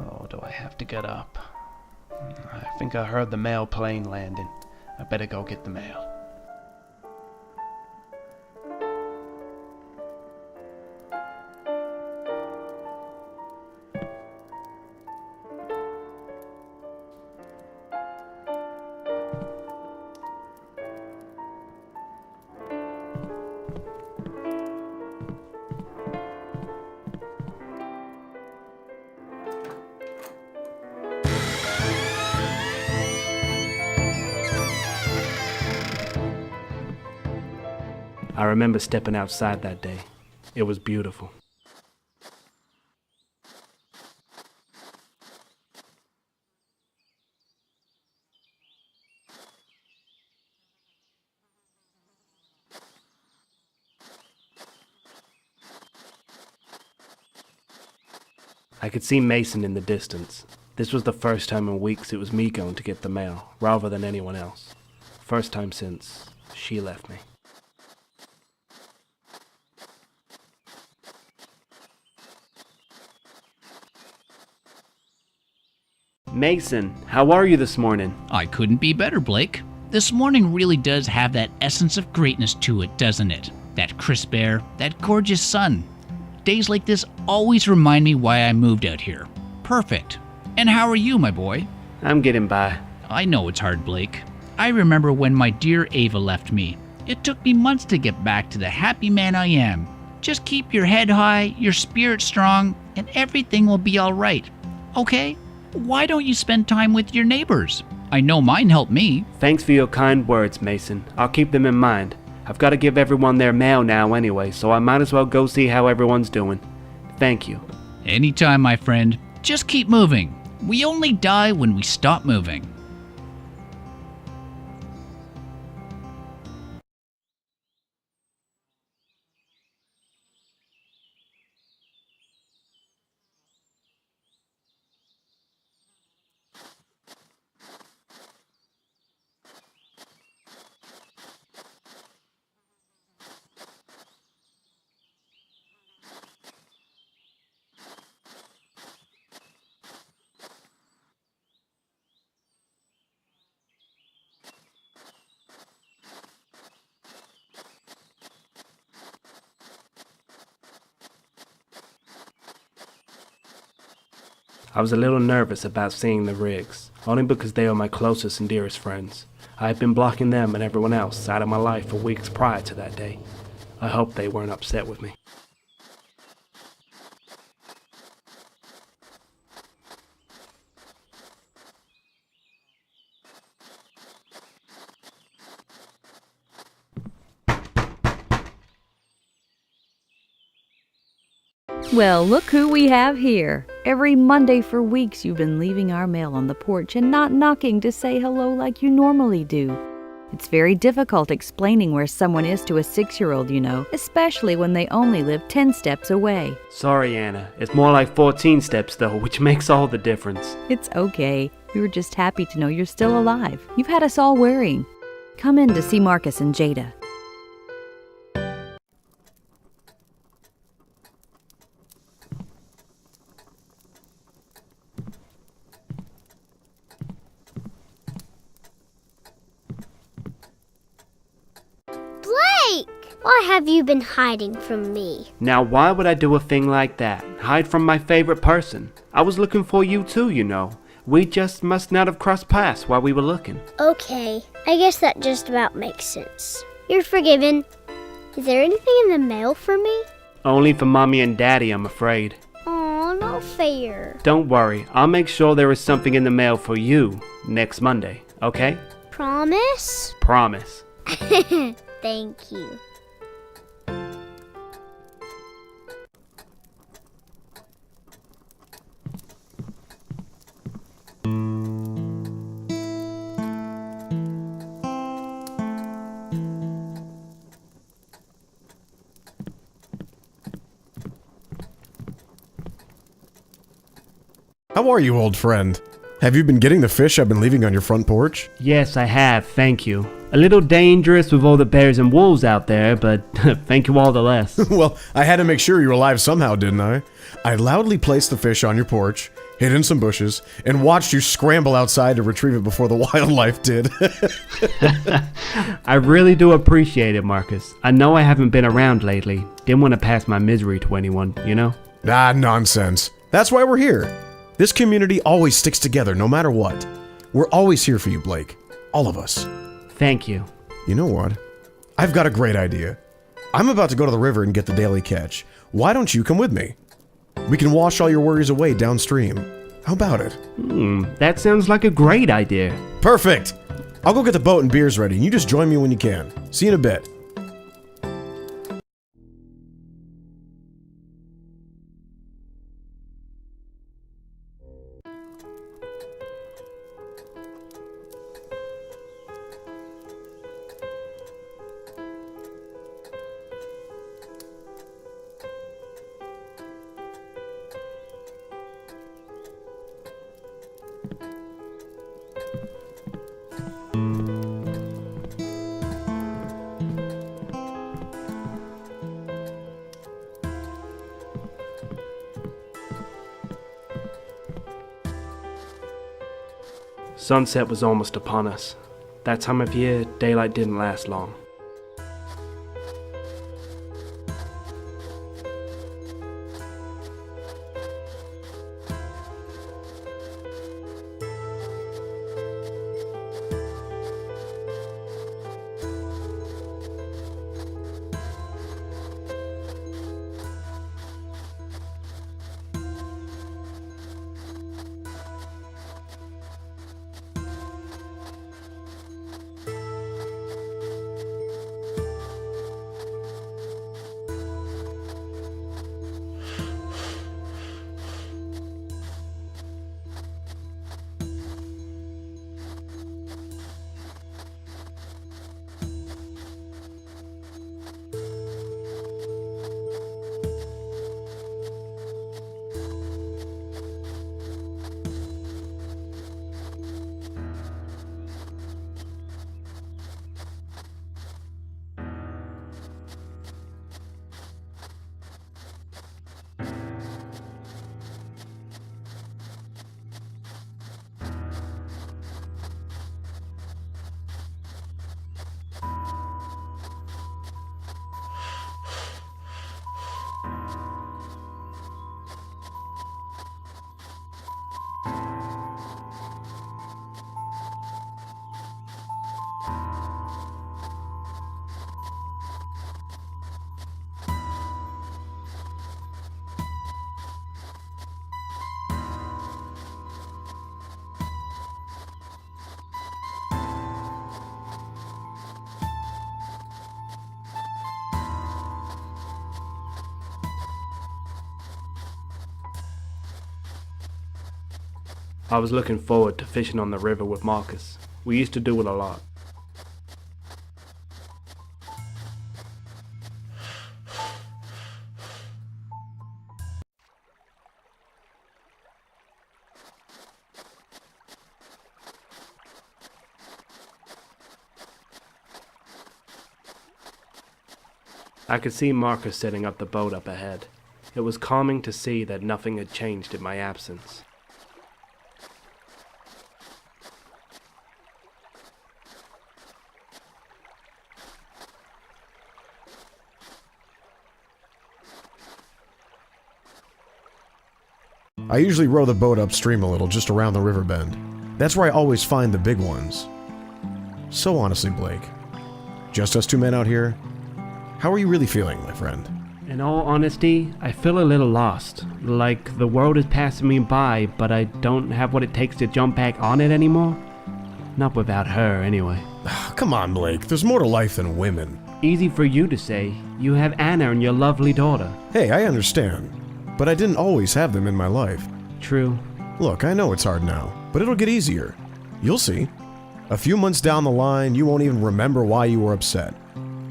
Oh, do I have to get up? I think I heard the mail plane landing. I better go get the mail. I remember stepping outside that day. It was beautiful. I could see Mason in the distance. This was the first time in weeks it was me going to get the mail, rather than anyone else. First time since she left me. Mason, how are you this morning? I couldn't be better, Blake. This morning really does have that essence of greatness to it, doesn't it? That crisp air, that gorgeous sun. Days like this always remind me why I moved out here. Perfect. And how are you, my boy? I'm getting by. I know it's hard, Blake. I remember when my dear Ava left me. It took me months to get back to the happy man I am. Just keep your head high, your spirit strong, and everything will be all right. Okay? Why don't you spend time with your neighbors? I know mine helped me. Thanks for your kind words, Mason. I'll keep them in mind. I've got to give everyone their mail now anyway, so I might as well go see how everyone's doing. Thank you. Anytime, my friend. Just keep moving. We only die when we stop moving. I was a little nervous about seeing the Riggs, only because they are my closest and dearest friends. I had been blocking them and everyone else out of my life for weeks prior to that day. I hoped they weren't upset with me. Well, look who we have here. Every Monday for weeks you've been leaving our mail on the porch and not knocking to say hello like you normally do. It's very difficult explaining where someone is to a 6-year-old, you know, especially when they only live 10 steps away. Sorry, Anna. It's more like 14 steps though, which makes all the difference. It's okay. We were just happy to know you're still alive. You've had us all worrying. Come in to see Marcus and Jada. Why have you been hiding from me? Now why would I do a thing like that? Hide from my favorite person? I was looking for you too, you know. We just must not have crossed paths while we were looking. Okay, I guess that just about makes sense. You're forgiven. Is there anything in the mail for me? Only for Mommy and Daddy, I'm afraid. Aw, not fair. Don't worry, I'll make sure there is something in the mail for you next Monday, okay? Promise? Promise. Thank you. How are you, old friend? Have you been getting the fish I've been leaving on your front porch? Yes, I have, thank you. A little dangerous with all the bears and wolves out there, but thank you all the less. Well, I had to make sure you were alive somehow, didn't I? I loudly placed the fish on your porch, hid in some bushes, and watched you scramble outside to retrieve it before the wildlife did. I really do appreciate it, Marcus. I know I haven't been around lately. Didn't want to pass my misery to anyone, you know? Ah, nonsense. That's why we're here. This community always sticks together no matter what. We're always here for you, Blake. All of us. Thank you. You know what? I've got a great idea. I'm about to go to the river and get the daily catch. Why don't you come with me? We can wash all your worries away downstream. How about it? That sounds like a great idea. Perfect! I'll go get the boat and beers ready, and you just join me when you can. See you in a bit. Sunset was almost upon us. That time of year, daylight didn't last long. I was looking forward to fishing on the river with Marcus. We used to do it a lot. I could see Marcus setting up the boat up ahead. It was calming to see that nothing had changed in my absence. I usually row the boat upstream a little, just around the river bend. That's where I always find the big ones. So honestly, Blake, just us two men out here, how are you really feeling, my friend? In all honesty, I feel a little lost. Like the world is passing me by, but I don't have what it takes to jump back on it anymore. Not without her, anyway. Come on, Blake, there's more to life than women. Easy for you to say. You have Anna and your lovely daughter. Hey, I understand. But I didn't always have them in my life. True. Look, I know it's hard now, but it'll get easier. You'll see. A few months down the line, you won't even remember why you were upset.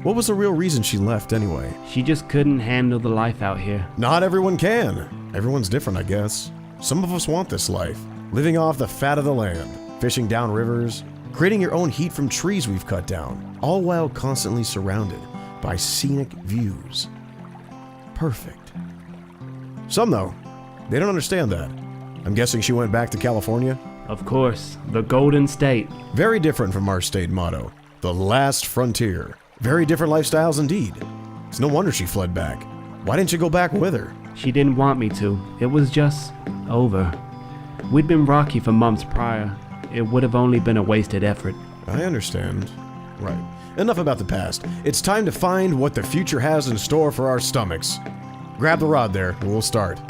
What was the real reason she left anyway? She just couldn't handle the life out here. Not everyone can. Everyone's different, I guess. Some of us want this life. living off the fat of the land, fishing down rivers, creating your own heat from trees we've cut down, all while constantly surrounded by scenic views. Perfect. Some, though, they don't understand that. I'm guessing she went back to California? Of course, the Golden State. Very different from our state motto, the last frontier. Very different lifestyles indeed. It's no wonder she fled back. Why didn't you go back with her? She didn't want me to. It was just over. We'd been rocky for months prior. It would have only been a wasted effort. I understand. Right. Enough about the past. It's time to find what the future has in store for our stomachs. Grab the rod there, and we'll start.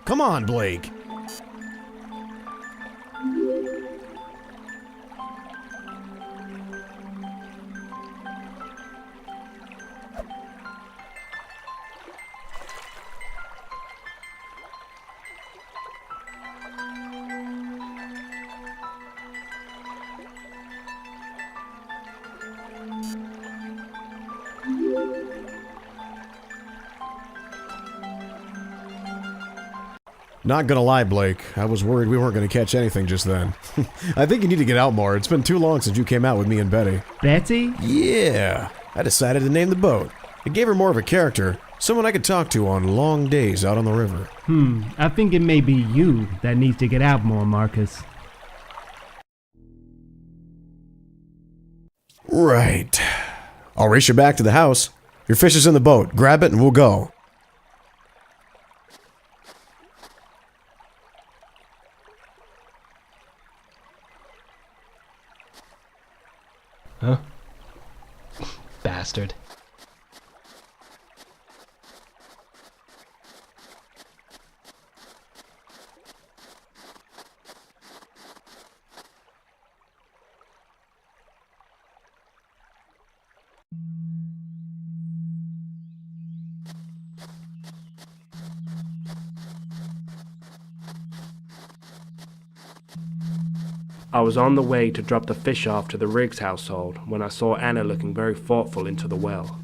Come on, Blake. Not gonna lie, Blake. I was worried we weren't gonna catch anything just then. I think you need to get out more. It's been too long since you came out with me and Betty. Betty? Yeah. I decided to name the boat. It gave her more of a character. Someone I could talk to on long days out on the river. I think it may be you that needs to get out more, Marcus. Right. I'll race you back to the house. Your fish is in the boat. Grab it and we'll go. Huh? Bastard. I was on the way to drop the fish off to the Riggs household when I saw Anna looking very thoughtful into the well.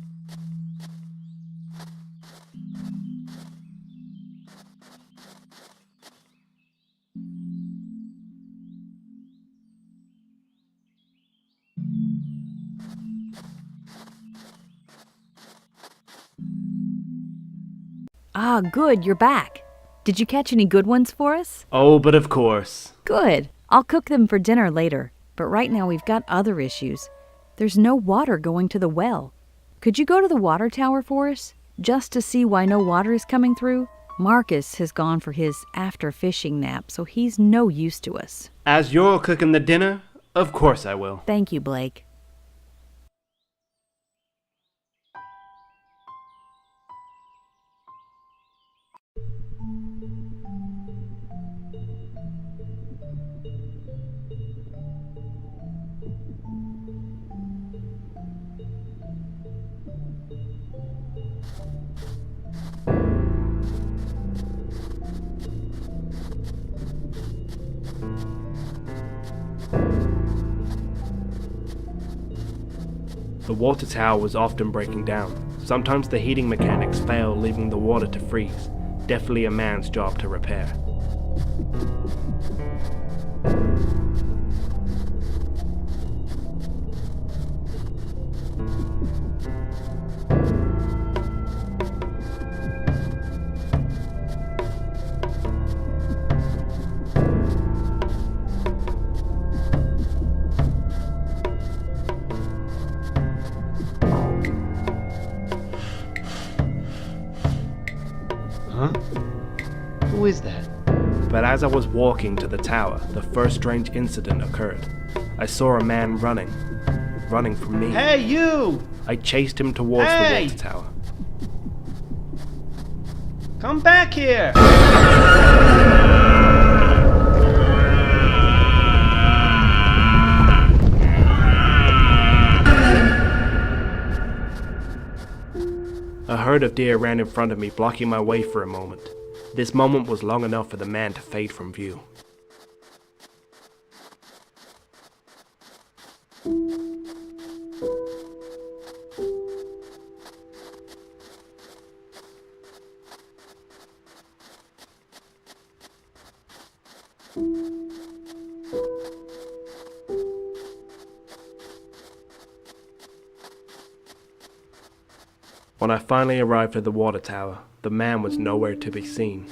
Ah, good, you're back. Did you catch any good ones for us? Oh, but of course. Good. I'll cook them for dinner later, but right now we've got other issues. There's no water going to the well. Could you go to the water tower for us, just to see why no water is coming through? Marcus has gone for his after-fishing nap, so he's no use to us. As you're cooking the dinner, of course I will. Thank you, Blake. The water tower was often breaking down. Sometimes the heating mechanics failed, leaving the water to freeze. Definitely a man's job to repair. is that? But as I was walking to the tower, the first strange incident occurred. I saw a man running from me. Hey, you! I chased him towards the water tower. Come back here! A herd of deer ran in front of me, blocking my way for a moment. This moment was long enough for the man to fade from view. When I finally arrived at the water tower, the man was nowhere to be seen.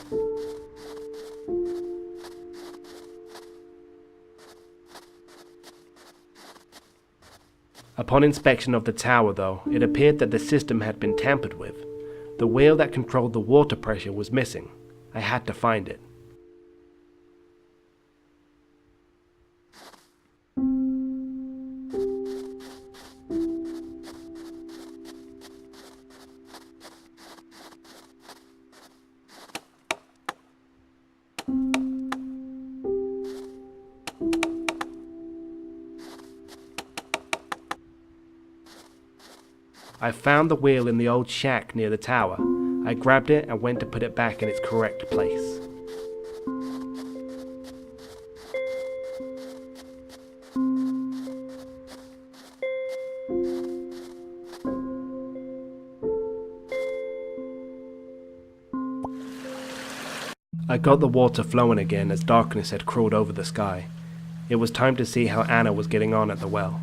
Upon inspection of the tower, though, it appeared that the system had been tampered with. The wheel that controlled the water pressure was missing. I had to find it. I found the wheel in the old shack near the tower. I grabbed it and went to put it back in its correct place. I got the water flowing again as darkness had crawled over the sky. It was time to see how Anna was getting on at the well.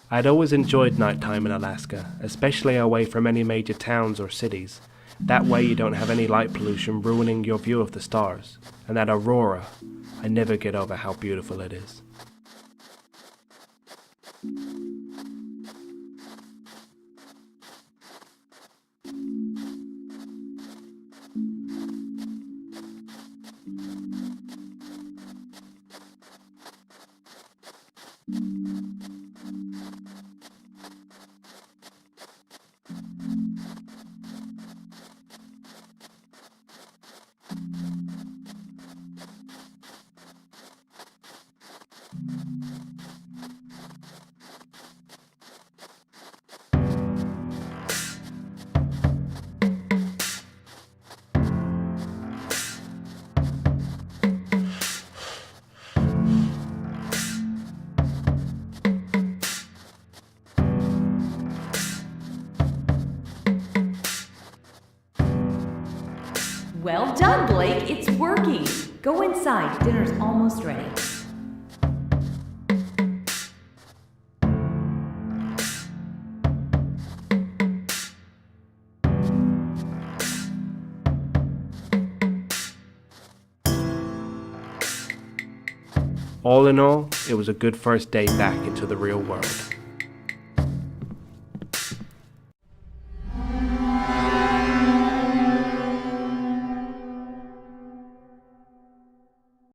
I'd always enjoyed nighttime in Alaska, especially away from any major towns or cities. That way you don't have any light pollution ruining your view of the stars. And that aurora, I never get over how beautiful it is. Well done, Blake. It's working. Go inside. Dinner's almost ready. All in all, it was a good first day back into the real world.